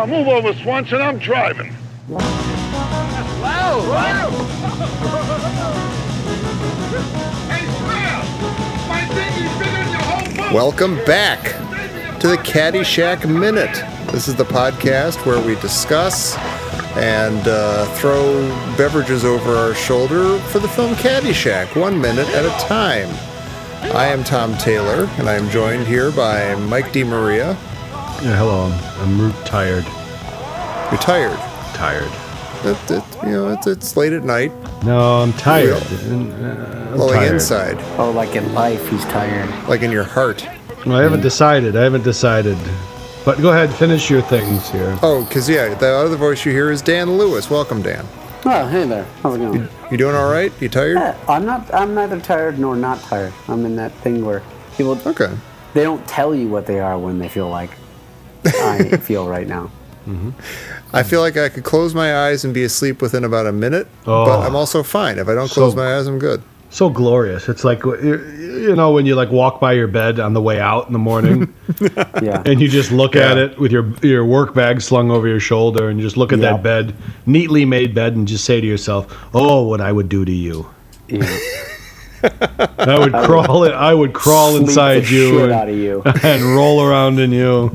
Move over, Swanson. I'm driving. Wow! Hey, Square! My dinghy's bigger than your whole boat! Welcome back to the Caddyshack Minute. This is the podcast where we discuss and throw beverages over our shoulder for the film Caddyshack, 1 minute at a time. I am Tom Taylor, and I am joined here by Mike DeMaria. Yeah, hello. I'm tired. You're tired? Tired. It's late at night. No, I'm tired. Well, like inside. Oh, like in life, he's tired. Like in your heart. Well, I haven't decided. But go ahead, finish your things here. Oh, because, yeah, the other voice you hear is Dan Lewis. Welcome, Dan. Oh, hey there. How's it going? You doing all right? You tired? Yeah, I'm neither tired nor not tired. I'm in that thing where people, they don't tell you what they are when they feel like I feel right now. Mm-hmm. I feel like I could close my eyes and be asleep within about a minute, but I'm also fine. If I don't close my eyes, I'm good. So glorious. It's like, you know, when you like walk by your bed on the way out in the morning, Yeah. and you just look at it with your work bag slung over your shoulder, and you just look at that bed, neatly made bed, and just say to yourself, "Oh, what I would do to you." Yeah. I would crawl inside you, shit out of you and roll around in you.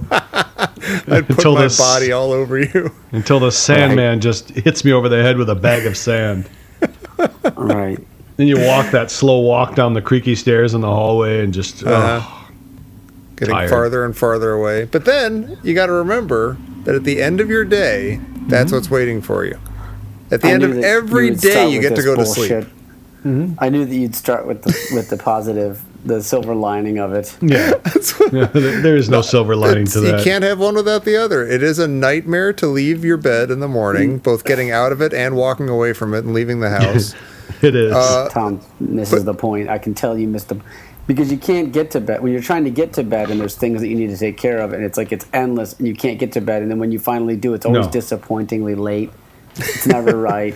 I'd put my body all over you until the Sandman just hits me over the head with a bag of sand. Right. Then you walk that slow walk down the creaky stairs in the hallway and just getting tired. farther and farther away. But then you got to remember that at the end of your day, that's what's waiting for you. At the end of every day, you get to go to sleep. Mm-hmm. I knew that you'd start with the positive, the silver lining of it. Yeah, there is no silver lining to that. You can't have one without the other. It is a nightmare to leave your bed in the morning, both getting out of it and walking away from it and leaving the house. It is. Tom misses the point. I can tell you missed the... Because you can't get to bed. When you're trying to get to bed and there's things that you need to take care of, and it's like it's endless, and you can't get to bed, and then when you finally do, it's always disappointingly late. It's never right.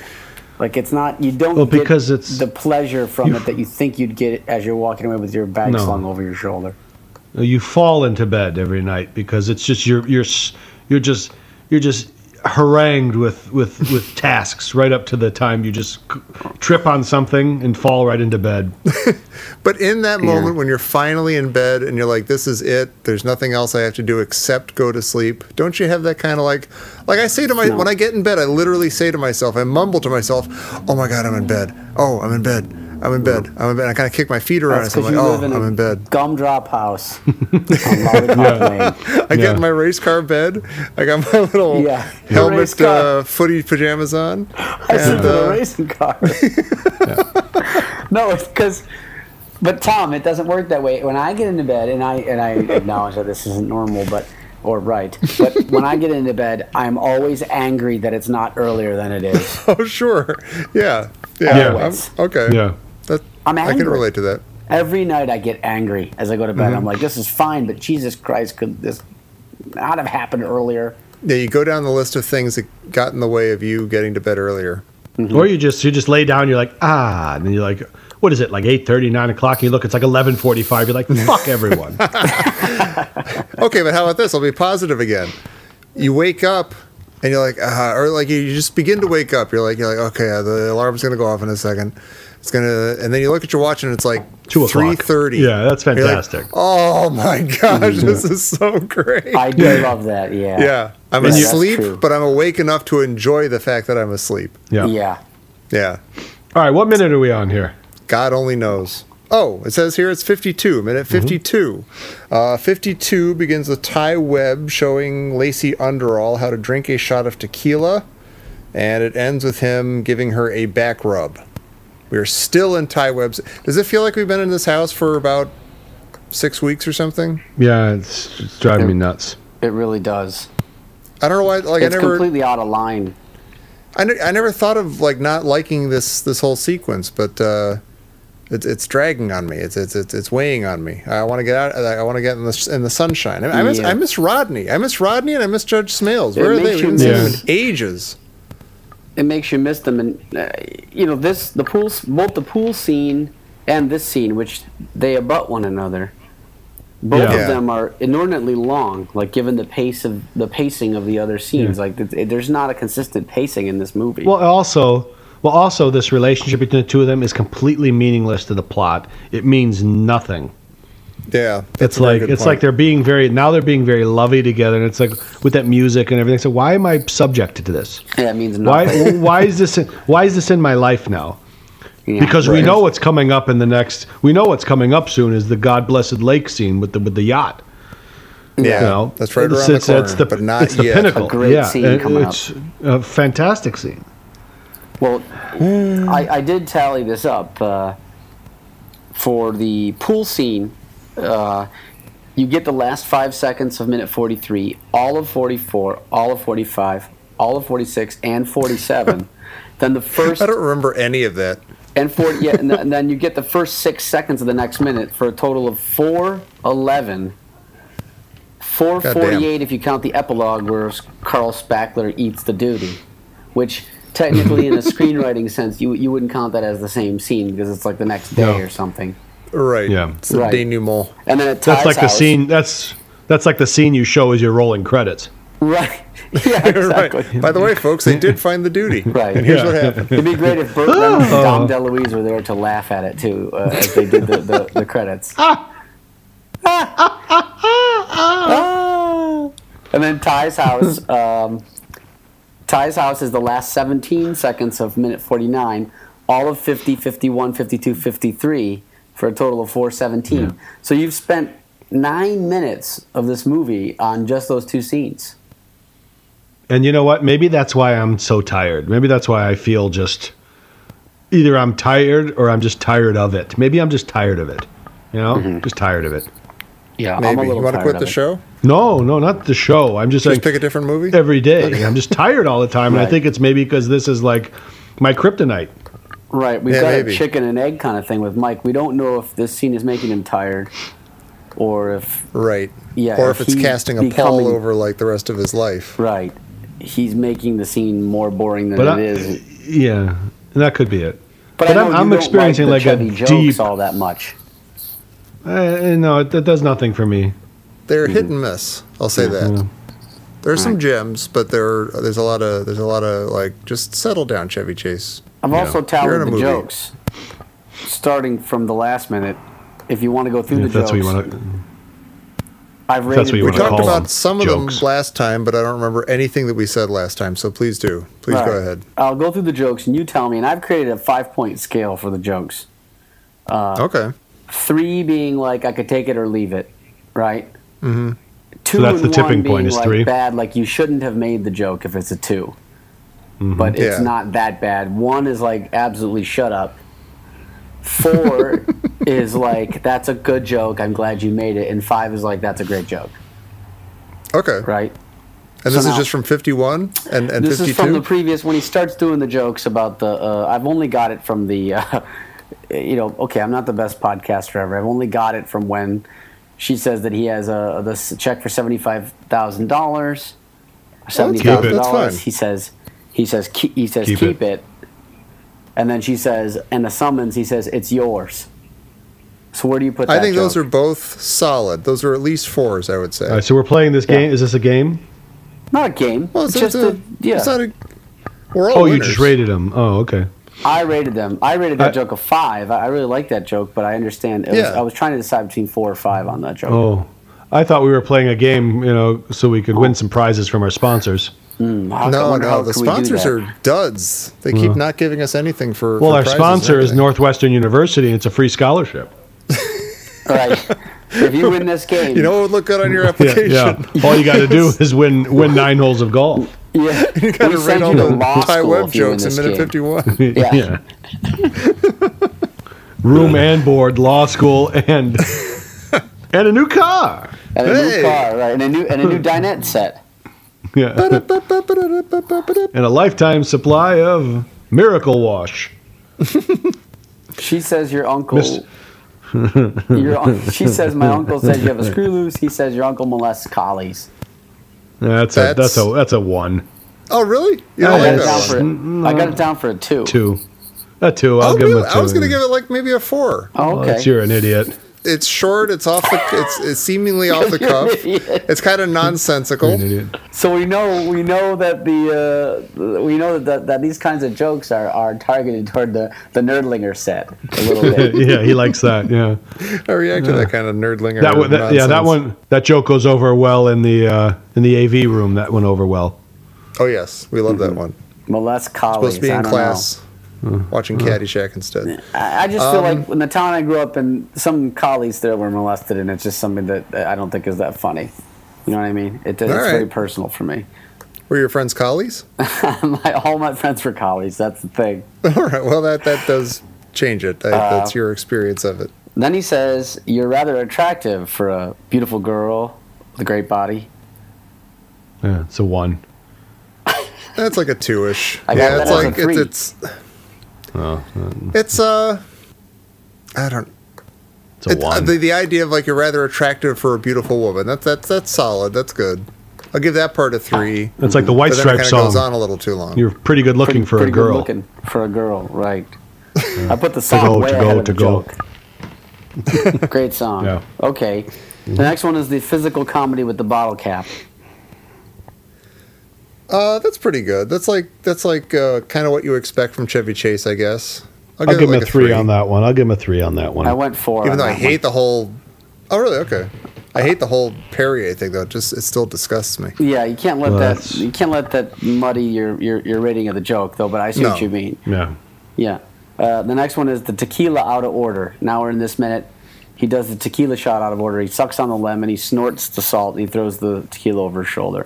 Like, it's not... You don't get the pleasure from it that you think you'd get as you're walking away with your bag slung over your shoulder. You fall into bed every night because it's just you're just harangued with tasks right up to the time you just trip on something and fall right into bed. But in that moment when you're finally in bed and you're like, this is it, there's nothing else I have to do except go to sleep, don't you have that kind of like I say to when I get in bed, I literally say to myself, I mumble to myself, oh my God, I'm in bed. Oh, I'm in bed. I'm in bed. I kind of kick my feet around. That's and I'm like, I'm in bed. Gumdrop house. I get in my race car bed. I got my little helmet, footy pajamas on. I sleep in a racing car. No, it's because... But Tom, it doesn't work that way. When I get into bed, and I acknowledge that this isn't normal, but when I get into bed, I'm always angry that it's not earlier than it is. Oh, sure. Yeah. Okay. Yeah. I'm angry. I can relate to that. Every night I get angry as I go to bed. I'm like, this is fine, but Jesus Christ, could this not have happened earlier? Yeah, you go down the list of things that got in the way of you getting to bed earlier. Mm-hmm. Or you just lay down, you're like, and then you're like, what is it, like 8:30, 9 o'clock? And you look, it's like 11:45. You're like, fuck everyone. Okay, but how about this? I'll be positive again. You wake up and you're like, or like you just begin to wake up. You're like, okay, the alarm's gonna go off in a second. It's gonna, and then you look at your watch and it's like 3:30. Yeah, that's fantastic. Like, oh my gosh, this is so great. I do love that. Yeah. Yeah, I'm asleep, but I'm awake enough to enjoy the fact that I'm asleep. Yeah. All right, what minute are we on here? God only knows. Oh, it says here it's 52, minute 52. 52 begins with Ty Webb showing Lacey Underall how to drink a shot of tequila, and it ends with him giving her a back rub. We're still in Ty Webb's. Does it feel like we've been in this house for about 6 weeks or something? Yeah, it's driving me nuts. It really does. I don't know why. Like, it's completely out of line. I never thought of like not liking this whole sequence, but it's dragging on me. It's weighing on me. I want to get out. I want to get in the sunshine. I miss Rodney. I miss Rodney and I miss Judge Smales. Where are they? We haven't seen them in ages. It makes you miss them, and both the pool scene and this scene, which they abut one another. Both Yeah. of them are inordinately long, like given the pacing of the other scenes. Like there's not a consistent pacing in this movie. Well, also, this relationship between the two of them is completely meaningless to the plot. It means nothing. Yeah, It's like they're being very lovey together, and it's like with that music and everything. So why am I subjected to this? Yeah, it means nothing. Why is this in my life now? Yeah, Because right. we know what's coming up in the next. We know what's coming up soon is the God Blessed Lake scene with the yacht. Yeah, You know, that's right around the corner, it's the, but not it's the yet. pinnacle. A great scene coming it's a fantastic scene. Well, I did tally this up. For the pool scene, you get the last 5 seconds of minute 43, all of 44, all of 45, all of 46, and 47. Then the first... I don't remember any of that. And 40, yeah, and then you get the first 6 seconds of the next minute for a total of 4:11. 4:48 if you count the epilogue where Carl Spackler eats the duty, which technically in a screenwriting sense you wouldn't count that as the same scene because it's like the next day or something. Right. Yeah. It's the Right. denouement. And then it That's like the scene. That's like the scene you show as your rolling credits. Right. Yeah, exactly. Right. By the way, folks, they did find the duty. Right. And here's what happened. It'd be great if Burt Reynolds and Dom DeLuise were there to laugh at it too, as they did the credits. And then Ty's house. Ty's house is the last 17 seconds of minute 49, all of 50, 51, 52, 53, for a total of 4:17. Yeah. So you've spent 9 minutes of this movie on just those two scenes. And you know what? Maybe that's why I'm so tired. Maybe that's why I feel just either I'm tired or I'm just tired of it. Maybe I'm just tired of it. You know, just tired of it. Yeah, I'm a Maybe. little You want to tired quit of the it. show? No, not the show. I'm just Just saying pick a different movie? every day. I'm just tired all the time, and I Right. think it's maybe because this is like my kryptonite. Right, we've Yeah, got maybe. a chicken and egg kind of thing with Mike. We don't know if this scene is making him tired, or if Right. Yeah, Or if if it's he's casting a becoming- pall over like the rest of his life. right, he's making the scene more boring than But it is. Yeah, that could be it. But But I I'm- know I'm you experiencing don't like like a the Chevy jokes deep- all that much. No, that does nothing for me. They're hit and miss. I'll say that. Yeah. There's some gems, but there's a lot of like just settle down, Chevy Chase. I've also You're in tallied a the movie. jokes, starting from the last minute. If you want to go through If the that's what jokes, you want to. I've that's rated. what you We wanna talked call them, about some of jokes. them last time, but I don't remember anything that we said last time. So please do. Please Right. go ahead. I'll go through the jokes and you tell me. And I've created a 5-point scale for the jokes. Okay. 3 being like I could take it or leave it, right? Mm-hmm. 2 So that's and the tipping 1 being point is like 3? bad, like you shouldn't have made the joke if it's a 2. But it's Yeah. not that bad. 1 is like absolutely shut up. 4 is like that's a good joke. I'm glad you made it. And 5 is like that's a great joke, Okay. right? And So this now- is just from 51 and This 52? is from the previous when he starts doing the jokes about the. I've only got it from the. Okay, I'm not the best podcaster ever. I've only got it from when she says that he has this check for $75,000. $70,000. That's fine. He says keep it. And then she says, and the summons. He says it's yours. So where do you put that? I think those joke? are both solid. Those are at least 4s, I would say. All right, so we're playing this game. Is this a game? not a game. Well, it's just yeah. It's not a. We're all Oh, winners. you just rated them. Oh, okay. I rated them. I rated that I- joke a 5. I really like that joke, but I understand. Yeah. I was trying to decide between 4 or 5 on that joke. Oh, I thought we were playing a game, so we could win some prizes from our sponsors. How No, the can we do sponsors that? are duds. They keep not giving us anything for. Well, for our prizes sponsor or is anything. Northwestern University, and it's a free scholarship. Right. If you win this game, You know what would look good on your Yeah, application? yeah. All you got to do is win 9 holes of golf. yeah, You got to we rate send all you to the law Ty school Webb if you win jokes in this minute game. 51. Yeah. Room and board, law school, and a new car. And a Hey. new car, right? And a new dinette set. Yeah. And a lifetime supply of Miracle Wash. She says your uncle. Miss- She says my uncle says you have a screw loose. He says your uncle molests collies. That's a 1. Oh, really? You I don't got, like it that down one? for I got it down for a 2. 2. A 2. I'll Oh, give him a really? 2. I was going to give it like maybe a 4. Oh, Oh, okay. that's you're an idiot. It's short. It's off the. It's seemingly off the cuff. It's kind of nonsensical. So we know that that these kinds of jokes are targeted toward the nerdlinger set a little bit. Yeah, he likes that. Yeah, I react to that kind of nerdlinger. That joke goes over well in the AV room. That went over well. Oh yes, we love that one. Molest colleagues. Supposed to be in class. Watching Caddyshack instead. I just feel like in the town I grew up in, some colleagues there were molested, and it's just something that I don't think is that funny. You know what I mean? It's very personal for me. Were your friends collies? All my friends were collies. That's the thing. All right. Well, that does change it. That's your experience of it. Then he says, "You're rather attractive for a beautiful girl with a great body." Yeah, it's a 1. That's like a 2-ish. Yeah, it's like it's I don't. It's a 1. The idea of like you're rather attractive for a beautiful woman. That's solid. That's good. I'll give that part a 3. It's like the White Stripes song. It goes on a little too long. You're pretty good looking for a girl. Good looking for a girl, right? I put the song way ahead of the joke. Great song. Yeah. Okay. The next one is the physical comedy with the bottle cap. That's pretty good. That's like kind of what you expect from Chevy Chase, I guess. I'll give him a 3 on that one. I'll give him a 3 on that one. I went 4. Even though I hate the whole. Oh really? Okay. I hate the whole Perrier thing though. It still disgusts me. Yeah, you can't let that muddy your rating of the joke though. But I see what you mean. Yeah. Yeah. The next one is the tequila out of order. Now we're in this minute. He does the tequila shot out of order. He sucks on the lemon. He snorts the salt. And he throws the tequila over his shoulder.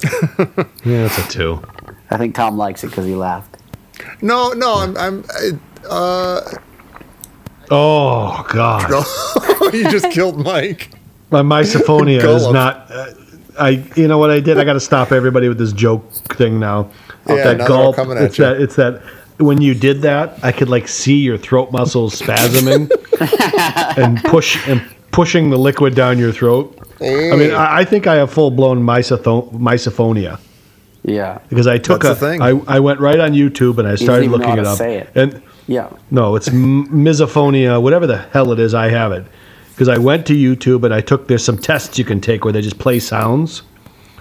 Yeah, that's a 2. I think Tom likes it because he laughed. No, Oh God! You just killed Mike. My misophonia is not. You know what I did? I got to stop everybody with this joke thing now. Yeah, that gulp. It's that. When you did that, I could like see your throat muscles spasming and pushing the liquid down your throat. I mean, I think I have full blown misophonia. Yeah, because I took I went right on YouTube and I started looking it up. Say it. And yeah, no, it's misophonia, whatever the hell it is. I have it because I went to YouTube and I took. There's some tests you can take where they just play sounds,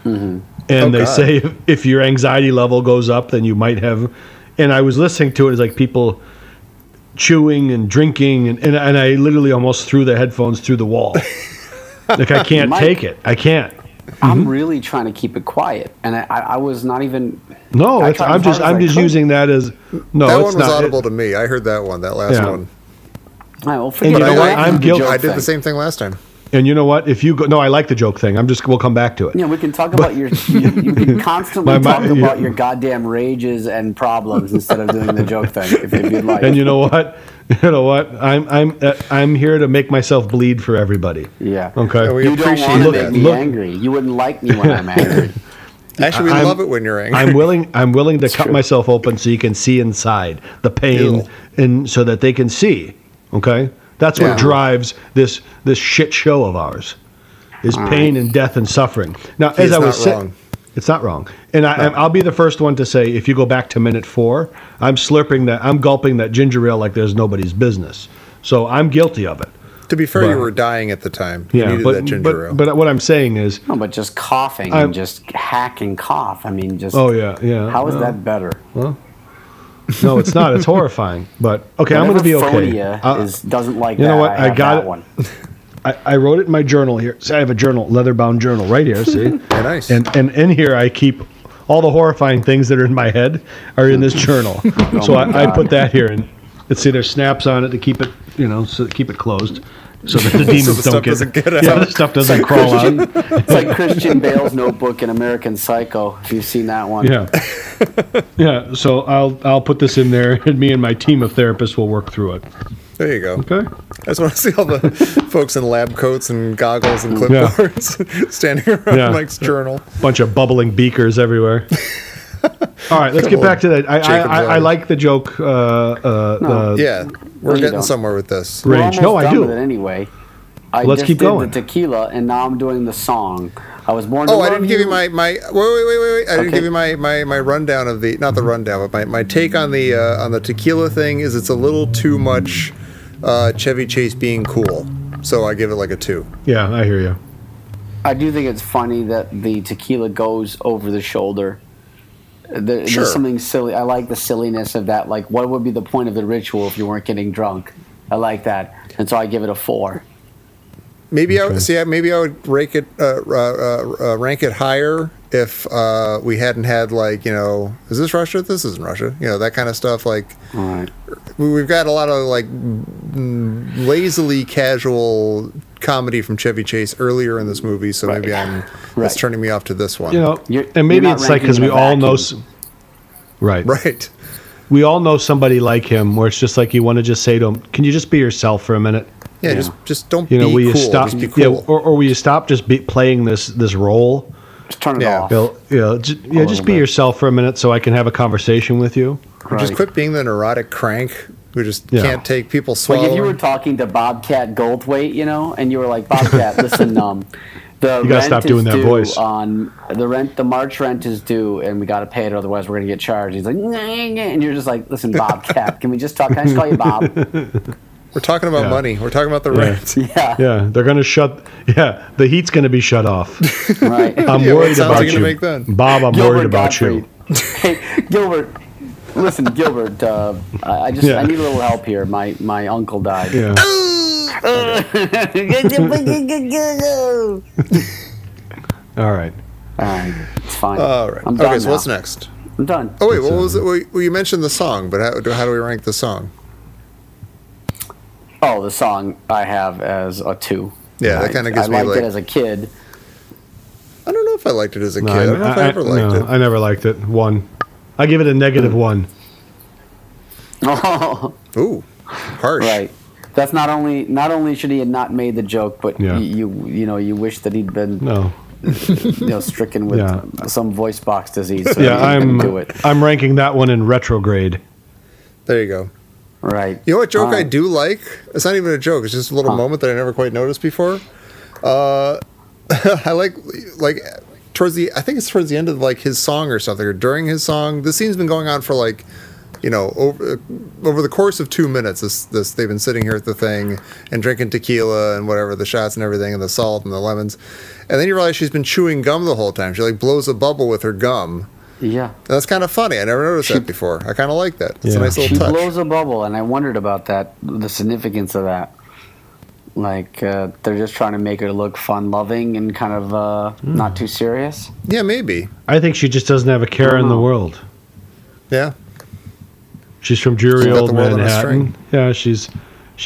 and they say if your anxiety level goes up, then you might have. And I was listening to it as like people chewing and drinking, and I literally almost threw the headphones through the wall. Like I can't take it. I can't. I'm really trying to keep it quiet, and I was not even. No, I'm just using that as no. That one was audible to me. I heard that one. That last one. All right, well, forget and you know what? I'm guilty. I did the same thing last time. And you know what? If you go, no, I like the joke thing. We'll come back to it. Yeah, we can talk about you can constantly talk about your goddamn rages and problems instead of doing the joke thing, if you'd like. And you know what? I'm here to make myself bleed for everybody. Yeah. Okay. And you don't want to make me angry. You wouldn't like me when I'm angry. Actually, we love it when you're angry. I'm willing to cut myself open so you can see inside the pain, and so that they can see. Okay. That's what drives this shit show of ours, is pain and death and suffering. Now, as I was saying, it's not wrong. And I'll be the first one to say, if you go back to minute 4, I'm gulping that ginger ale like there's nobody's business. So I'm guilty of it. To be fair, you were dying at the time. You needed that ginger ale. But what I'm saying is, no, but just coughing and just hacking cough. I mean, just oh yeah. How is that better? Well. No, it's not. It's horrifying. But okay, I'm going to be okay. Doesn't like you that. know what? I got that one. I wrote it in my journal here. See, I have a journal, leather-bound journal right here. See, nice. And in here I keep all the horrifying things that are in my head are in this journal. So I put that here, and see, there's snaps on it to keep it, so to keep it closed. So that the demons don't get out. Yeah, the stuff doesn't crawl out. It's like Christian Bale's notebook in American Psycho, if you've seen that one. Yeah. Yeah, so I'll put this in there, and me and my team of therapists will work through it. There you go. Okay. I just want to see all the folks in lab coats and goggles and clipboards standing around Mike's journal. Bunch of bubbling beakers everywhere. All right, let's get back to that. I like the joke. We're getting somewhere with this. Range. No, I do. With it anyway. Let's keep going. The tequila, and now I'm doing the song. I was born to I didn't give you my wait. I didn't give you my rundown of the, not the rundown, but my take on the tequila thing is it's a little too much Chevy Chase being cool. So I give it like a 2. Yeah, I hear you. I do think it's funny that the tequila goes over the shoulder. There's something silly. I like the silliness of that. Like, what would be the point of the ritual if you weren't getting drunk? I like that, and so I give it a 4. Maybe maybe I would rank it higher if we hadn't had, like, you know, is this Russia? This isn't Russia. You know, that kind of stuff. Like, Right. We've got a lot of like lazily casual comedy from Chevy Chase earlier in this movie, so maybe that's turning me off to this one. You know, and maybe it's like because we all know, right. We all know somebody like him, where it's just like you want to just say to him, "Can you just be yourself for a minute?" Yeah, just don't will be you cool. stop? Just be cool. Yeah, or will you stop just playing this role? Just turn it off. Just be yourself for a minute, so I can have a conversation with you. Or just quit being the neurotic crank who just can't take people swallowing. Like if you were talking to Bobcat Goldthwait, you know, and you were like, Bobcat, listen, you gotta stop doing that voice. The March rent is due, and we got to pay it, otherwise we're gonna get charged. He's like, and you're just like, listen, Bobcat, can we just talk? Can I just call you Bob? We're talking about money. We're talking about the rent. Yeah, they're gonna the heat's gonna be shut off. Right. I'm worried about you, make then? Bob. I'm worried about you. Hey, Gilbert. Listen, Gilbert. I need a little help here. My uncle died. Yeah. All right. It's fine. All right. I'm done Okay, so now. what's next? I'm done. Oh wait, what was it? Well, you mentioned the song, but how do we rank the song? Oh, the song I have as a 2. Yeah, that kind of gives me I liked like. it as a kid. I don't know if I liked it as a kid. I don't know if I ever liked it. I never liked it. 1. I give it a -1. Oh. Ooh, harsh. Right. That's not only should he have not made the joke, but you wish that he'd been stricken with some voice box disease. So I'm ranking that one in retrograde. There you go. Right. You know what joke I do like? It's not even a joke. It's just a little moment that I never quite noticed before. I like towards the end of like his song or something, or during his song. This scene's been going on for like, over the course of 2 minutes. This they've been sitting here at the thing and drinking tequila and whatever, the shots and everything, and the salt and the lemons, and then you realize she's been chewing gum the whole time. She like blows a bubble with her gum. Yeah. And that's kind of funny. I never noticed that before. I kind of like that. It's a nice little touch. She blows a bubble, and I wondered about that, the significance of that. Like, they're just trying to make her look fun-loving and kind of not too serious. Yeah, maybe. I think she just doesn't have a care in the world. Yeah. She's from dreary old Manhattan. Yeah, she's.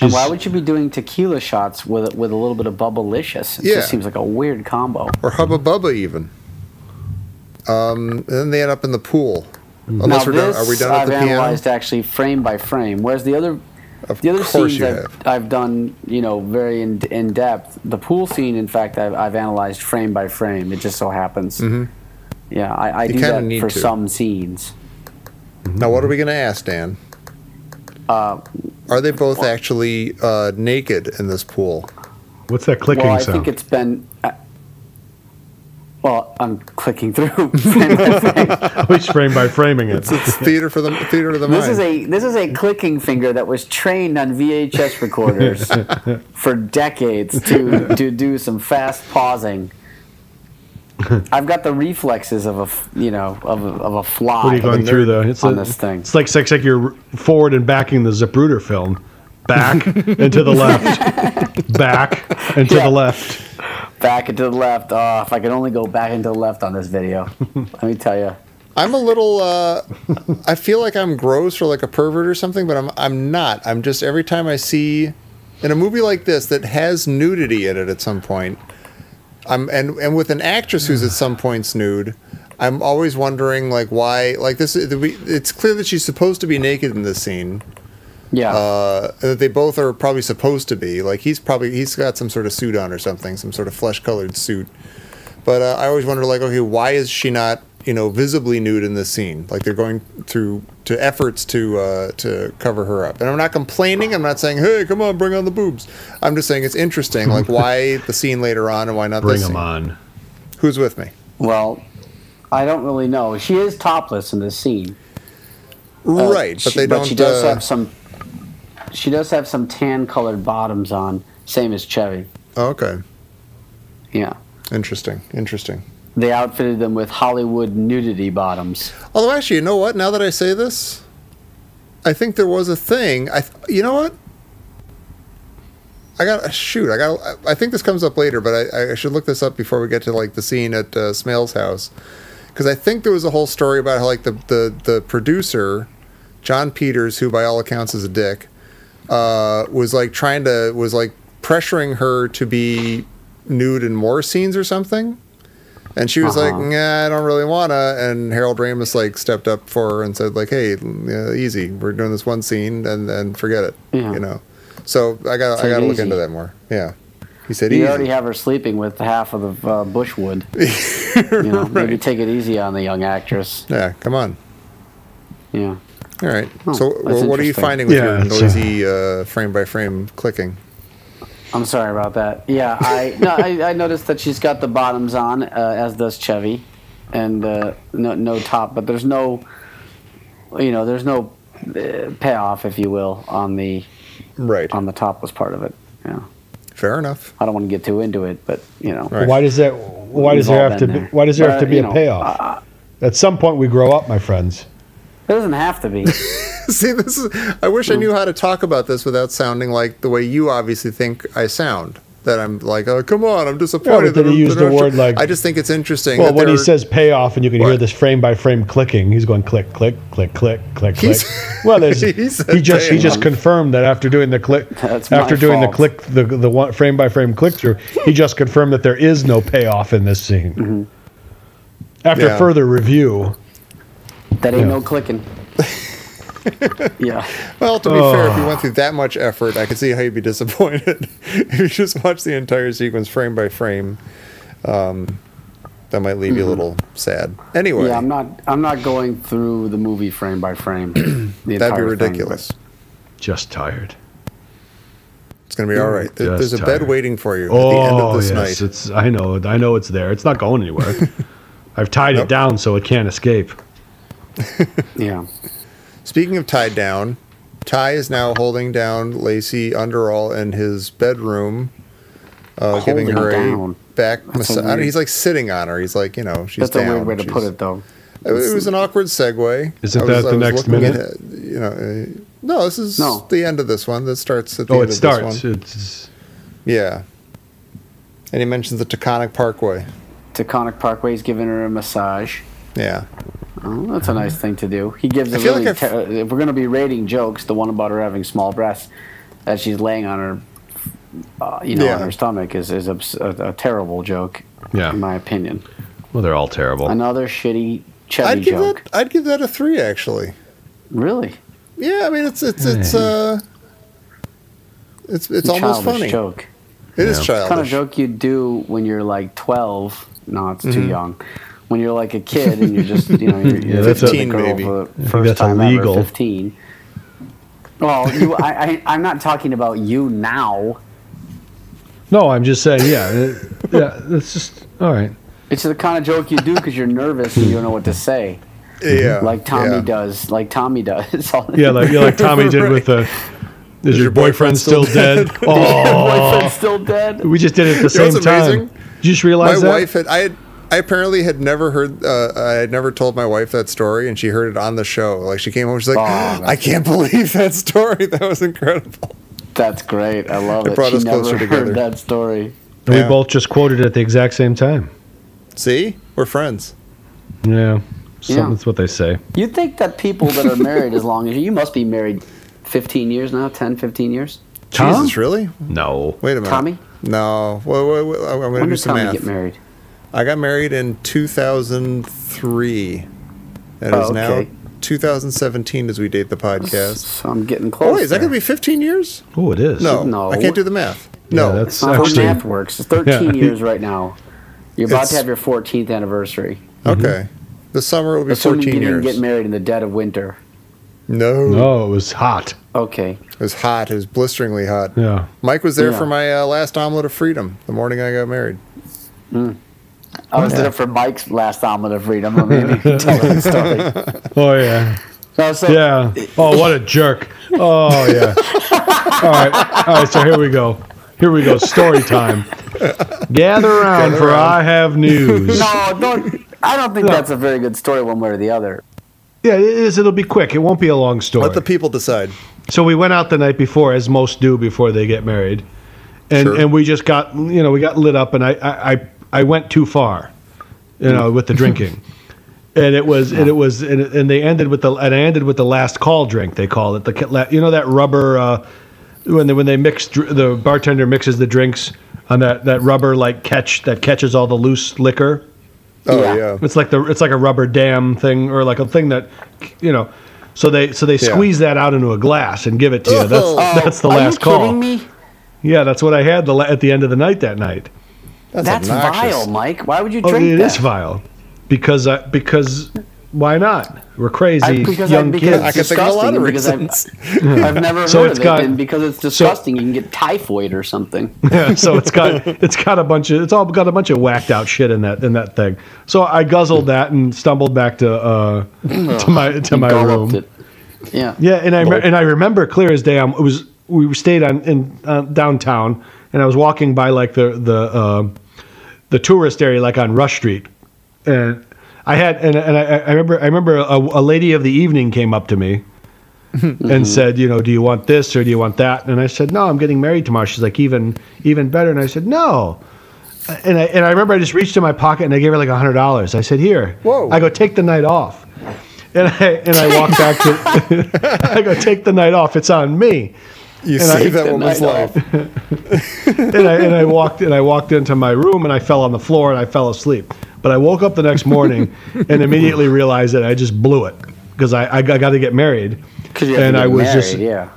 And why would you be doing tequila shots with a little bit of Bubblicious? It just seems like a weird combo. Or Hubba Bubba, even. And then they end up in the pool. Unless now we're done. Are we done at the piano? I've analyzed actually frame by frame, whereas the other scenes I've done, very in depth. The pool scene, in fact, I've analyzed frame by frame. It just so happens. Mm-hmm. Yeah, I do that for some scenes. Now, what are we going to ask, Dan? Are they both actually naked in this pool? What's that clicking sound? I think it's been. I'm clicking through frame by frame. Which frame by framing it? It's theater of the mind. This is a clicking finger that was trained on VHS recorders for decades to do some fast pausing. I've got the reflexes of a fly. What are you going through though? This thing. It's like you're forward and backing the Zapruder film. Back and to the left. Back and to the left. Back and to the left. Oh, if I could only go back and to the left on this video. Let me tell you. I'm a little. I feel like I'm gross or like a pervert or something, but I'm not. I'm just every time I see in a movie like this that has nudity in it at some point. And with an actress who's at some points nude, I'm always wondering like why like this. It's clear that she's supposed to be naked in this scene. Yeah. That they both are probably supposed to be. Like he's got some sort of suit on or something, some sort of flesh-colored suit. But I always wonder like, okay, why is she not visibly nude in this scene? Like they're going through to efforts to cover her up. And I'm not complaining. I'm not saying, hey, come on, bring on the boobs. I'm just saying it's interesting. Like why the scene later on and why not this scene? Bring them on. Who's with me? Well, I don't really know. She is topless in this scene. Right, but they don't. But she does have some. She does have some tan-colored bottoms on, Same as Chevy. Oh, okay. Yeah. Interesting. They outfitted them with Hollywood nudity bottoms. Although, actually, you know what? Now that I say this, I think there was a thing. You know what? I think this comes up later, but I should look this up before we get to like the scene at Smale's house, because I think there was a whole story about how like the producer, John Peters, who by all accounts is a dick, was pressuring her to be nude in more scenes or something, and she was like, "Nah, I don't really wanna." And Harold Ramis like stepped up for her and said like, "Hey, easy. We're doing this one scene, and forget it." Yeah. You know. So I gotta look into that more. Yeah. He said, "You already have her sleeping with half of the bushwood. Maybe take it easy on the young actress." Yeah. Come on. Yeah. All right. Oh, so what are you finding with your noisy frame by frame clicking? I'm sorry about that. Yeah, I noticed that she's got the bottoms on, as does Chevy, and no top, but there's no, there's no payoff, if you will, on the topless part of it. Yeah. Fair enough. I don't want to get too into it, but Right. Why does there have to be a payoff? At some point, we grow up, my friends. It doesn't have to be. See, I wish I knew how to talk about this without sounding like the way you obviously think I sound. That I'm like, oh, come on, I'm disappointed. Yeah, but then he used the word like... I just think it's interesting. Well, when he says payoff and you can hear this frame-by-frame clicking, he's going click, click, click, click, click, click. Well, he just confirmed that after doing the click, the one frame-by-frame click-through, he just confirmed that there is no payoff in this scene. Mm-hmm. Yeah. Further review... That ain't no clicking. Yeah. Well, to be fair, if you went through that much effort, I could see how you'd be disappointed if you just watched the entire sequence frame by frame. That might leave you a little sad. Anyway. Yeah, I'm not going through the movie frame by frame. That'd be ridiculous. Just tired. It's going to be all right. There's a bed waiting for you at the end of this night. I know it's there. It's not going anywhere. I've tied it down so it can't escape. Yeah. Speaking of tied down, Ty is now holding down Lacey Underall in his bedroom, giving her a back massage. He's like sitting on her. He's like, she's down. That's a weird way to put it, though. It was an awkward segue. Isn't that the next minute? No, this is the end of this one. That starts at the end of this one. Yeah. And he mentions the Taconic Parkway. Taconic Parkway is giving her a massage. Yeah. Oh, that's a nice thing to do. He gives if we're going to be rating jokes, the one about her having small breasts, that she's laying on her, on her stomach is a terrible joke, in my opinion. Well, they're all terrible. Another shitty Chevy joke. I'd give that a 3, actually. Really? Yeah, I mean it's almost funny. Joke. It is childish. It's the kind of joke you do when you're like 12. No, it's too young. When you're like a kid and you're just, you're 15 maybe. For the first time ever, 15. Well, I'm not talking about you now. No, I'm just saying, that's just, all right. It's the kind of joke you do because you're nervous and you don't know what to say. Yeah. Like Tommy does. Like Tommy does. Yeah, like Tommy did with the... Is your boyfriend still dead? Is your boyfriend still dead? We just did it at the same time. Did you just realize that? My wife I apparently had never heard, I had never told my wife that story, and she heard it on the show. Like, she came home, she's like, I can't believe that story. That was incredible. That's great. I love it. It brought us closer together. Heard that story. And we both just quoted it at the exact same time. See? We're friends. Yeah. That's what they say. You think that people that are married as long as you must be married 15 years now, 10, 15 years? Tom? Jesus, really? No. Wait a minute. Tommy? No. Wait, I'm going to do some math. When did Tommy get married? I got married in 2003. That is now 2017 as we date the podcast. So I'm getting close. Oh, wait, is that going to be 15 years? Oh, it is. No, I can't do the math. No, yeah, that's not how math works. It's 13 years right now. You're about to have your 14th anniversary. Okay. The summer will be 14 years. You didn't get married in the dead of winter. No, it was hot. Okay. It was hot. It was blisteringly hot. Yeah. Mike was there for my last omelet of freedom the morning I got married. I was there for Mike's last omelet of freedom. I mean, tell the story. Oh, yeah. So, Oh, what a jerk. Oh, yeah. All right, so here we go. Here we go. Story time. Gather around, for I have news. No, don't. I don't think that's a very good story, one way or the other. Yeah, it is. It'll be quick. It won't be a long story. Let the people decide. So we went out the night before, as most do before they get married, and Sure. and we just got we got lit up, and I went too far, with the drinking, and they ended with I ended with the last call drink, they call it, that rubber when they mix, the bartender mixes the drinks on that rubber catch that catches all the loose liquor. Oh Yeah. yeah. It's like a rubber dam thing, or like a thing that, So they squeeze that out into a glass and give it to you. That's the last call. Are you kidding me? Yeah, that's what I had at the end of the night that night. That's obnoxious. vile, Mike. Why would you drink that? It is vile. Because why not? We're crazy young kids. I can think of a lot of reasons. I've never So heard it's of got- it, and because it's disgusting, you can get typhoid or something. Yeah, so it's got a bunch of whacked out shit in that thing. So I guzzled that and stumbled back to my room. Gulped it. Yeah. Yeah, and I remember clear as day. We stayed in downtown, and I was walking by the tourist area, like on Rush Street, and I remember a lady of the evening came up to me and said, do you want this or do you want that? And I said, no, I'm getting married tomorrow. She's like, even better. And I said, no. And I remember I just reached in my pocket and I gave her like $100. I said, here. Whoa. I go, take the night off. And I walked back to. I go, take the night off. It's on me. You saved that woman's life. and I walked into my room and I fell on the floor and I fell asleep. But I woke up the next morning and immediately realized that I just blew it because I got to get married. And I was married, yeah.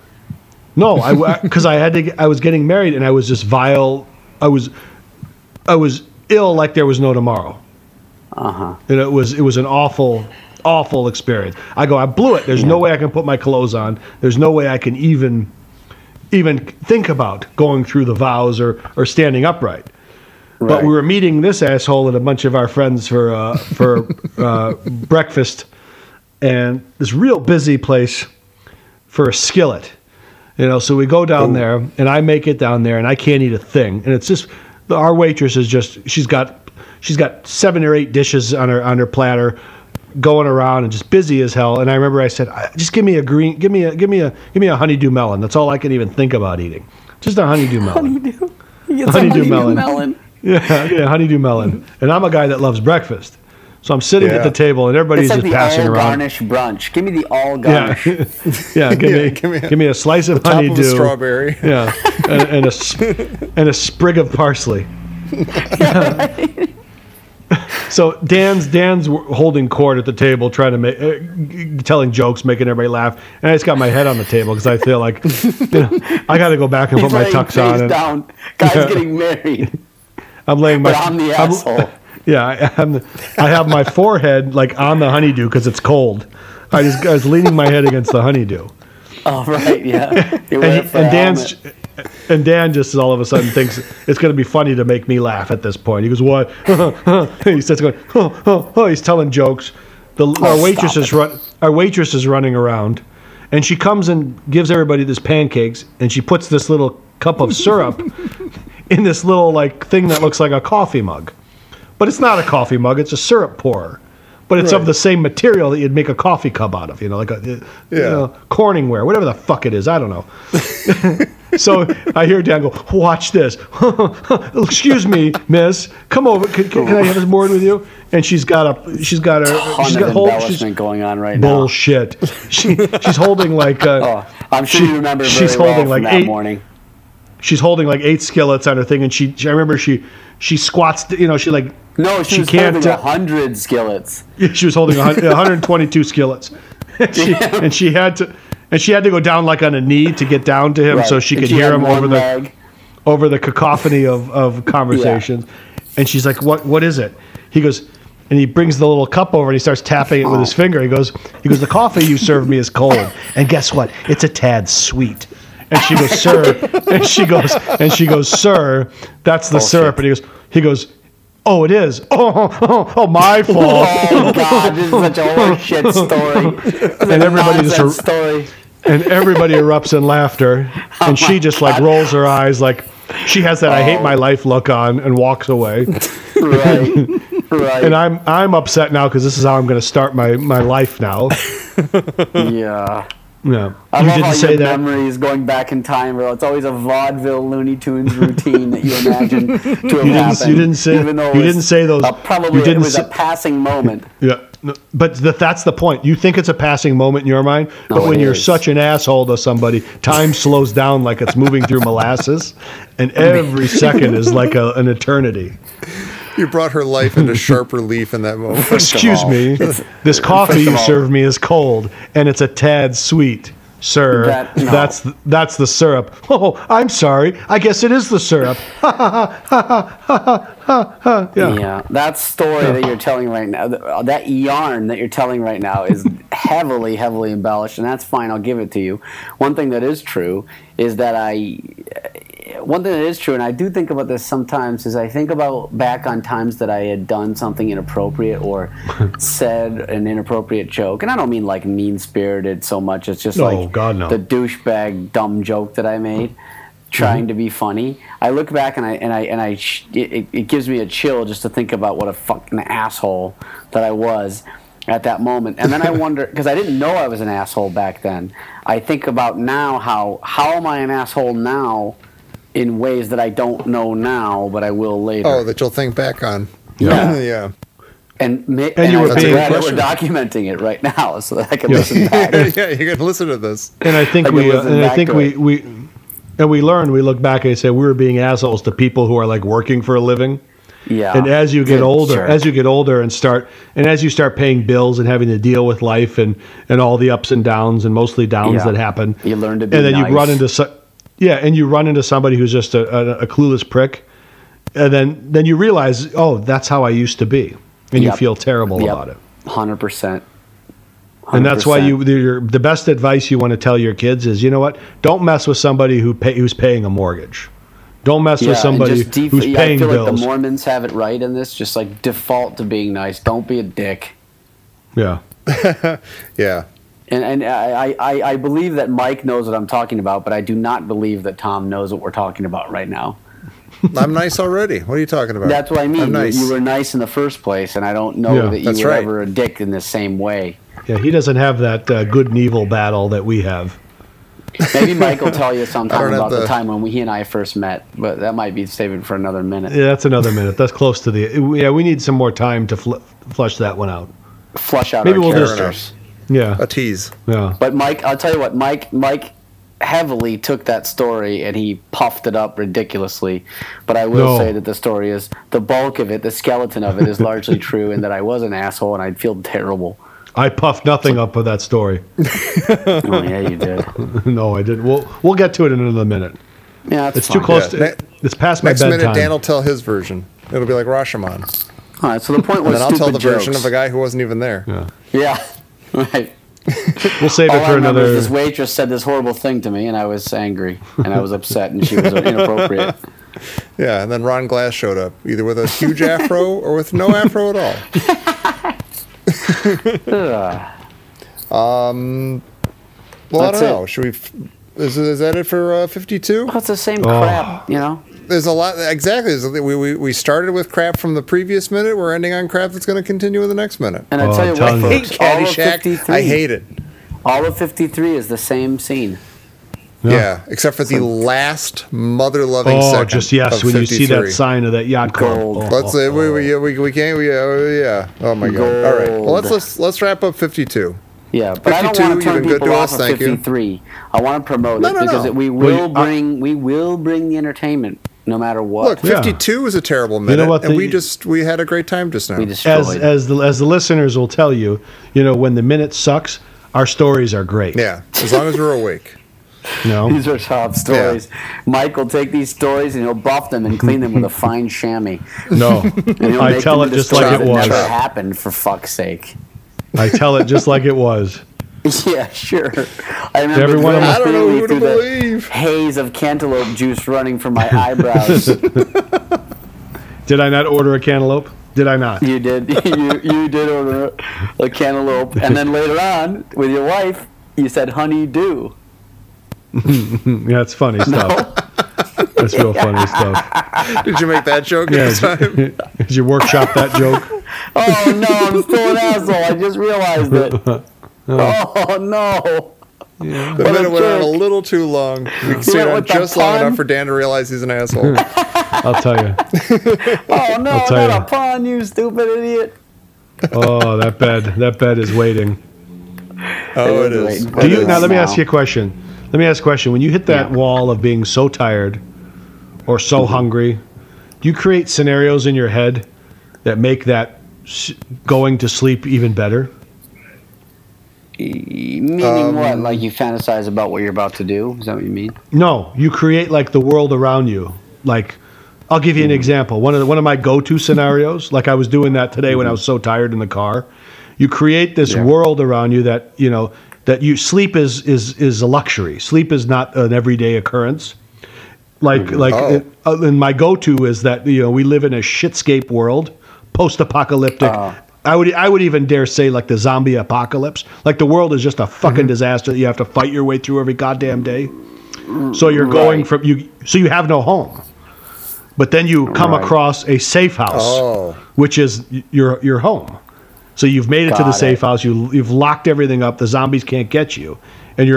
No, because I was getting married and I was just vile. I was ill like there was no tomorrow. And it was an awful experience. I blew it. There's no way I can put my clothes on. There's no way I can even think about going through the vows or standing upright. Right. But we were meeting this asshole and a bunch of our friends for breakfast, and this real busy place for a skillet. So we go down there, and I make it down there, and I can't eat a thing. And it's just our waitress is she's got 7 or 8 dishes on her platter, going around and just busy as hell. And I remember I said, just give me a honeydew melon. That's all I can even think about eating. Just a honeydew melon. Honeydew melon. Yeah, honeydew melon. And I'm a guy that loves breakfast. So I'm sitting at the table and everybody's It's like just the passing all around. garnish brunch. Give me the all garnish. Yeah, give me a slice of Top honeydew. of a strawberry. Yeah. And a sprig of parsley. So Dan's holding court at the table, trying to make, telling jokes, making everybody laugh, and I just got my head on the table because I feel like I got to go back and put my tux on. Face down. Guy's getting married. I'm laying my. But I'm the asshole. Yeah, I have my forehead like on the honeydew because it's cold. I was leaning my head against the honeydew. Oh right, yeah. And Dan just all of a sudden thinks it's going to be funny to make me laugh at this point. He goes, "What?" He starts going, "Oh." He's telling jokes. Our waitress is running around, and she comes and gives everybody this pancakes, and she puts this little cup of syrup in this little thing that looks like a coffee mug, but it's not a coffee mug. It's a syrup pourer. But it's of the same material that you'd make a coffee cup out of, like Corningware, whatever the fuck it is. I don't know. So I hear Dan go, "Watch this." "Excuse me, miss. Come over. Can I have this board with you?" And she's got embellishment going on right now. Bullshit. She's holding I'm sure you remember very well from that morning. She's holding 8 skillets on her thing, and I remember she squats. She holding 100 skillets. She was holding 122 skillets, and she had to go down on a knee to get down to him, so she could hear him over the cacophony of conversations. Yeah. And she's like, "What is it?" He goes, and he brings the little cup over and he starts tapping it with his finger. He goes, "The coffee you served me is cold, and guess what? It's a tad sweet." And she goes, "Sir," and she goes, "Sir, that's the syrup." And he goes. "Oh, it is. Oh, my fault." Oh God, this is such a horseshit story. And everybody erupts in laughter, and she just rolls her eyes like, She has that "I hate my life" look on and walks away. Right. Right. And I'm upset now because this is how I'm going to start my life now. Yeah. Yeah. I love how your memories going back in time, bro. It's always a vaudeville Looney Tunes routine that you imagine to have happened. You didn't say those. Probably it was a passing moment. Yeah. No, but that's the point. You think it's a passing moment in your mind, but when you're such an asshole to somebody, time slows down like it's moving through molasses, and every second is like an eternity. You brought her life into sharp relief in that moment. Excuse me, this coffee you served me is cold, and it's a tad sweet, sir. That's the syrup. Oh, I'm sorry. I guess it is the syrup. Yeah, that story that you're telling right now, that yarn that you're telling right now is heavily, heavily embellished, and that's fine. I'll give it to you. One thing that is true is that and I do think about this sometimes, is I think about back on times that I had done something inappropriate or said an inappropriate joke, and I don't mean like mean-spirited so much. It's just the douchebag dumb joke that I made, trying to be funny. I look back and it gives me a chill just to think about what a fucking asshole that I was at that moment. And then I wonder, because I didn't know I was an asshole back then, I think about now how am I an asshole now in ways that I don't know now, but I will later. Oh, that you'll think back on. Yeah. Yeah. And you were glad that we're documenting it right now, so that I can listen back. Yeah, you can listen to this. And I think we learned. We look back and say we were being assholes to people who are like working for a living. Yeah. And as you get older, as you start paying bills and having to deal with life and all the ups and downs and mostly downs that happen, you learn to be and then nice. you run into somebody who's just a clueless prick, and then you realize, oh, that's how I used to be, and you feel terrible about it. 100%. And that's why the best advice you want to tell your kids is, you know what? Don't mess with somebody who's paying a mortgage. Don't mess with somebody who's paying bills. I feel like the Mormons have it right in this. Just like default to being nice. Don't be a dick. Yeah. Yeah. And I believe that Mike knows what I'm talking about, but I do not believe that Tom knows what we're talking about right now. I'm nice already. What are you talking about? That's what I mean. I'm nice. You were nice in the first place, and I don't know that you were ever a dick in the same way. Yeah, he doesn't have that good and evil battle that we have. Maybe Mike will tell you sometime about the time when he and I first met, but that might be saving for another minute. Yeah, that's another minute. That's close to the... Yeah, we need some more time to flush that one out. Flush out Maybe our we'll characters. Yeah. A tease. Yeah. But Mike, I'll tell you what, Mike heavily took that story and he puffed it up ridiculously. But I will say that the story is, the bulk of it, the skeleton of it is largely true, and that I was an asshole and I'd feel terrible. I puffed nothing up with that story. Oh yeah, you did. No, I didn't. We'll get to it in another minute. Yeah, it's too close. It's past my bedtime. Next minute, Dan will tell his version. It'll be like Rashomon. All right. So the point was, and then I'll tell the jokes. version of a guy who wasn't even there. Yeah. Right. We'll save it for another. This waitress said this horrible thing to me, and I was angry, and I was upset, and she was inappropriate. Yeah, and then Ron Glass showed up, either with a huge afro or with no afro at all. Well, I don't know. Should we? Is that it for 52? Well, it's the same crap, you know. There's a lot. Exactly. We started with crap from the previous minute. We're ending on crap that's going to continue in the next minute. And I tell you what, folks, Caddyshack. I hate it. All of 53 is the same scene. Yeah, except for the last mother-loving second. Oh, just yes, when 53. You see that sign of that yacht club. Let's say we can't. Yeah. Oh my god. All right. Well, let's wrap up 52. Yeah, but I don't want to turn people off of 53. I want to promote it because we will bring the entertainment no matter what. Look, 52 is a terrible minute, you know what, and we had a great time just now. We destroyed. As the listeners will tell you, when the minute sucks, our stories are great. Yeah, as long as we're awake. No. These are top stories. Yeah. Mike will take these stories and he'll buff them and clean them with a fine chamois. No, I tell it just like it was. Never happened, for fuck's sake. I tell it just like it was. Yeah, sure. I remember I don't know who to believe. Haze of cantaloupe juice running from my eyebrows. Did I not order a cantaloupe? Did I not? You did. You did order a cantaloupe, and then later on, with your wife, you said honey-do. Yeah, it's funny stuff. That's real funny stuff. Did you make that joke this time? Did you workshop that joke? Oh no, I'm still an asshole. I just realized it. Oh no. The minute went on a little too long. We stayed on just long enough for Dan to realize he's an asshole. I'll tell you. Oh no, not a pun, you stupid idiot. Oh, that bed is waiting. Oh, it is. Now let me ask you a question. When you hit that wall of being so tired or so hungry, do you create scenarios in your head that make that going to sleep even better? Meaning what? Like you fantasize about what you're about to do? Is that what you mean? No, you create like the world around you. Like, I'll give you an example. One of my go-to scenarios, like I was doing that today when I was so tired in the car. You create this world around you that sleep is a luxury. Sleep is not an everyday occurrence. And my go-to is that we live in a shitscape world, post-apocalyptic. I would even dare say like the zombie apocalypse. Like the world is just a fucking disaster that you have to fight your way through every goddamn day. So you're going so you have no home. But then you come across a safe house, which is your home. So you've made it to the safe house. You've locked everything up. The zombies can't get you, and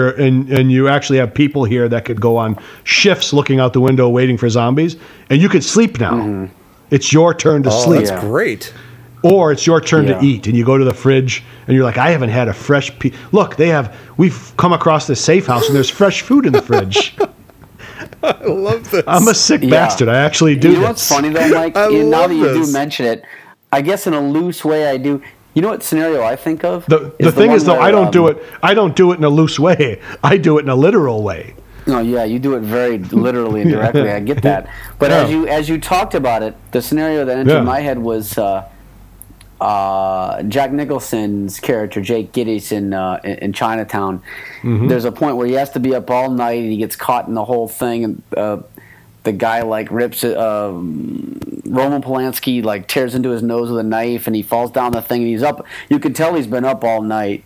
you actually have people here that could go on shifts, looking out the window, waiting for zombies, and you could sleep now. It's your turn to sleep. That's great. Or it's your turn to eat, and you go to the fridge, and you're like, I haven't had a fresh piece. Look, we've come across this safe house, and there's fresh food in the fridge. I love this. I'm a sick bastard. I actually do. You know what's funny though, Mike? Now that you do mention it, I guess in a loose way I do. You know what scenario I think of? The thing is, though, I don't do it. I don't do it in a loose way. I do it in a literal way. No, yeah, you do it very literally and directly. I get that. But as you talked about it, the scenario that entered my head was Jack Nicholson's character, Jake Gittes, in Chinatown. There's a point where he has to be up all night, and he gets caught in the whole thing, and the guy like rips it. Roman Polanski like tears into his nose with a knife, and he falls down the thing, and he's up. You can tell he's been up all night,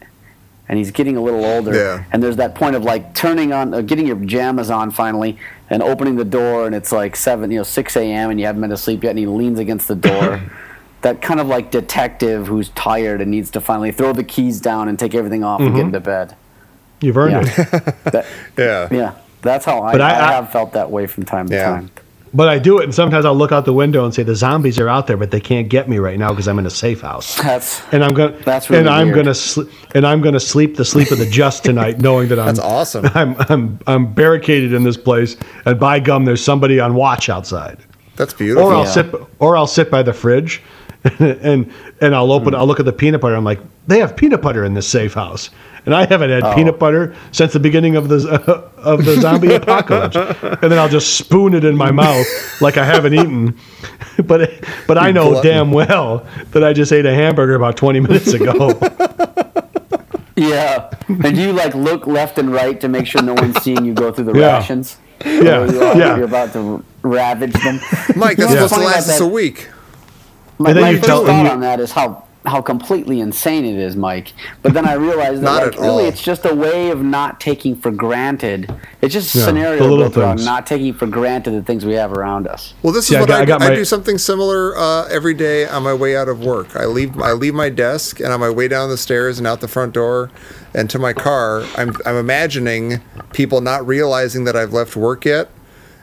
and he's getting a little older. Yeah. And there's that point of like turning on, getting your pajamas on finally, and opening the door, and it's like 6 a.m. and you haven't been to sleep yet, and he leans against the door. That kind of like detective who's tired and needs to finally throw the keys down and take everything off and get into bed. You've earned it. Yeah. That's how I have felt that way from time to time. But I do it, and sometimes I'll look out the window and say, "The zombies are out there, but they can't get me right now because I'm in a safe house." I'm gonna sleep the sleep of the just tonight, knowing that that's awesome. I'm barricaded in this place, and by gum, there's somebody on watch outside. That's beautiful. Or I'll sit by the fridge, and I'll look at the peanut butter. I'm like, they have peanut butter in this safe house, and I haven't had peanut butter since the beginning of the zombie apocalypse. And then I'll just spoon it in my mouth like I haven't eaten, but I know damn well that I just ate a hamburger about 20 minutes ago. Yeah, and you like look left and right to make sure no one's seeing you go through the rations. You're about to ravage them. Mike, that's supposed to last us a week. My first thought on that is how completely insane it is, Mike. But then I realized that really it's just a way of not taking for granted. It's just a scenario built around not taking for granted the things we have around us. Well, this is what I do something similar every day on my way out of work. I leave my desk, and on my way down the stairs and out the front door and to my car, I'm imagining people not realizing that I've left work yet.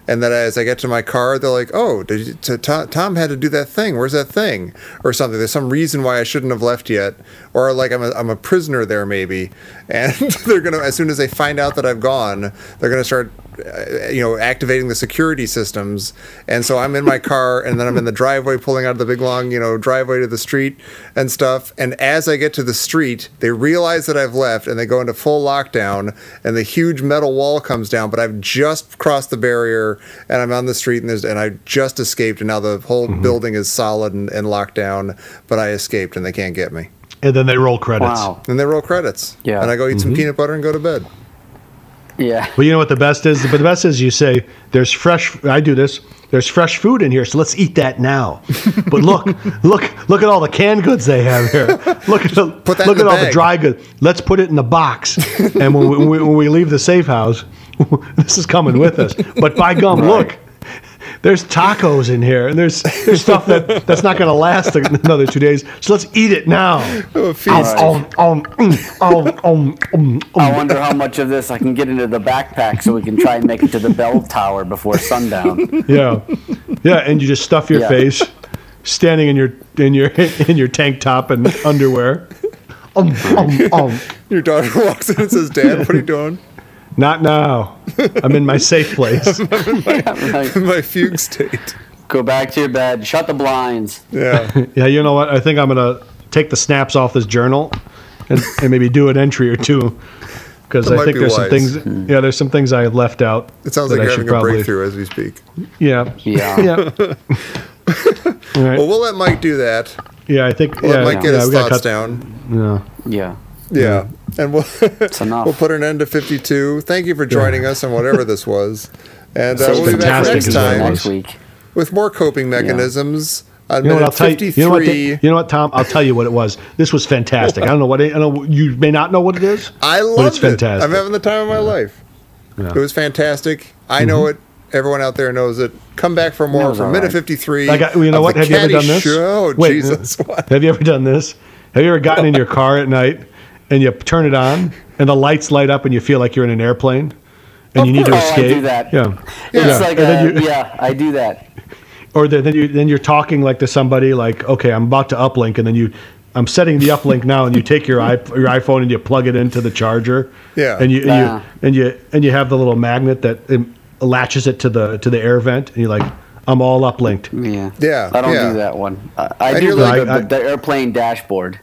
And that as I get to my car, they're like, "Oh, Tom had to do that thing. Where's that thing?" Or something. There's some reason why I shouldn't have left yet, or like I'm a prisoner there maybe. And they're gonna, as soon as they find out that I've gone, they're gonna start, activating the security systems. And so I'm in my car, and then I'm in the driveway, pulling out of the big long, driveway to the street and stuff. And as I get to the street, they realize that I've left, and they go into full lockdown. And the huge metal wall comes down, but I've just crossed the barrier. And I'm on the street, and I just escaped, and now the whole building is solid and locked down, but I escaped, and they can't get me. And then they roll credits. Wow. And they roll credits. Yeah. And I go eat some peanut butter and go to bed. Yeah. Well, you know what the best is? But the best is you say, I do this. There's fresh food in here, so let's eat that now. But look at all the canned goods they have here. Look at all the dry goods. Let's put it in the box. And when we leave the safe house, this is coming with us. But by gum, look, there's tacos in here, and there's stuff that's not going to last another 2 days. So let's eat it now. I wonder how much of this I can get into the backpack so we can try and make it to the bell tower before sundown. Yeah, and you just stuff your face, standing in your tank top and underwear. Your daughter walks in and says, "Dad, what are you doing?" Not now. I'm in my safe place. In my fugue state. Go back to your bed. Shut the blinds. Yeah. Yeah, you know what? I think I'm going to take the snaps off this journal and maybe do an entry or two. Because I think there's some things. Yeah, there's some things I left out. It sounds like you're having a breakthrough as we speak. Yeah. Yeah. All right. Well, we'll let Mike do that. Yeah, I think. We'll let Mike get his thoughts down. Yeah. And we'll enough. we'll put an end to 52. Thank you for joining us on whatever this was. And we'll be back fantastic next week with more coping mechanisms. You know what? I'll tell you. You know what, Tom? I'll tell you what it was. This was fantastic. I don't know what I know. You may not know what it is. I loved but it's fantastic. I'm having the time of my life. Yeah. It was fantastic. I know it. Everyone out there knows it. Come back for more from minute 53. You know what? Have you ever done this? Oh, wait, Jesus. What? Have you ever done this? Have you ever gotten in your car at night and you turn it on and the lights light up and you feel like you're in an airplane and you need to escape? I do that. Yeah. It's like I do that. Or then you're talking like to somebody like, okay, I'm about to uplink, and then I'm setting the uplink now, and you take your iPhone and you plug it into the charger. Yeah. And you have the little magnet that latches it to the air vent, and you're like, I'm all uplinked. Yeah. Yeah. I don't do that one. I do the airplane dashboard.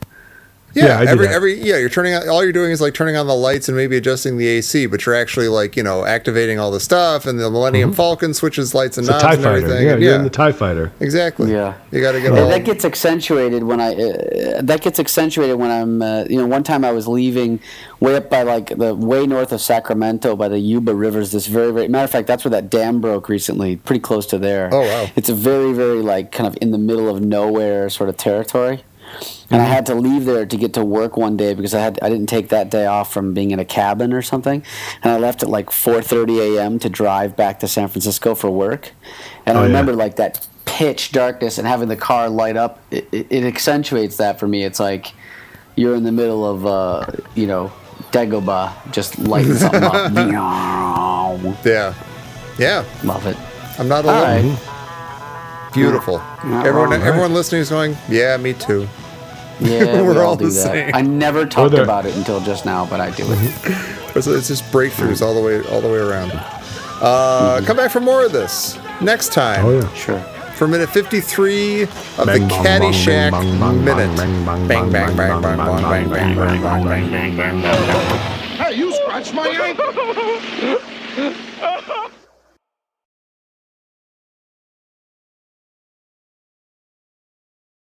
Yeah, you're turning on. All you're doing is like turning on the lights and maybe adjusting the AC, but you're actually like activating all the stuff, and the Millennium Falcon switches lights and knobs and everything. Yeah, you're in the TIE Fighter. Exactly. Yeah, you got to get all. That gets accentuated when I'm. One time I was leaving way up by way north of Sacramento by the Yuba Rivers. This very matter of fact, that's where that dam broke recently, pretty close to there. Oh wow! It's a very kind of in the middle of nowhere sort of territory. And I had to leave there to get to work one day because I didn't take that day off from being in a cabin or something, and I left at 4:30 a.m. to drive back to San Francisco for work. And I remember that pitch darkness and having the car light up. It accentuates that for me. It's like you're in the middle of Dagobah, just lighting something up. Yeah. Love it. I'm not alone. Right. Beautiful. Everyone listening is going, yeah, me too. Yeah, we're all do the that. same. I never talked about it until just now, but I do it. So it's just breakthroughs all the way around. Come back for more of this next time. Oh yeah, sure. For minute 53 of the Caddyshack minute. Bang bang bang bang bang bang bang bang bang bang bang. Hey, you scratched my ankle.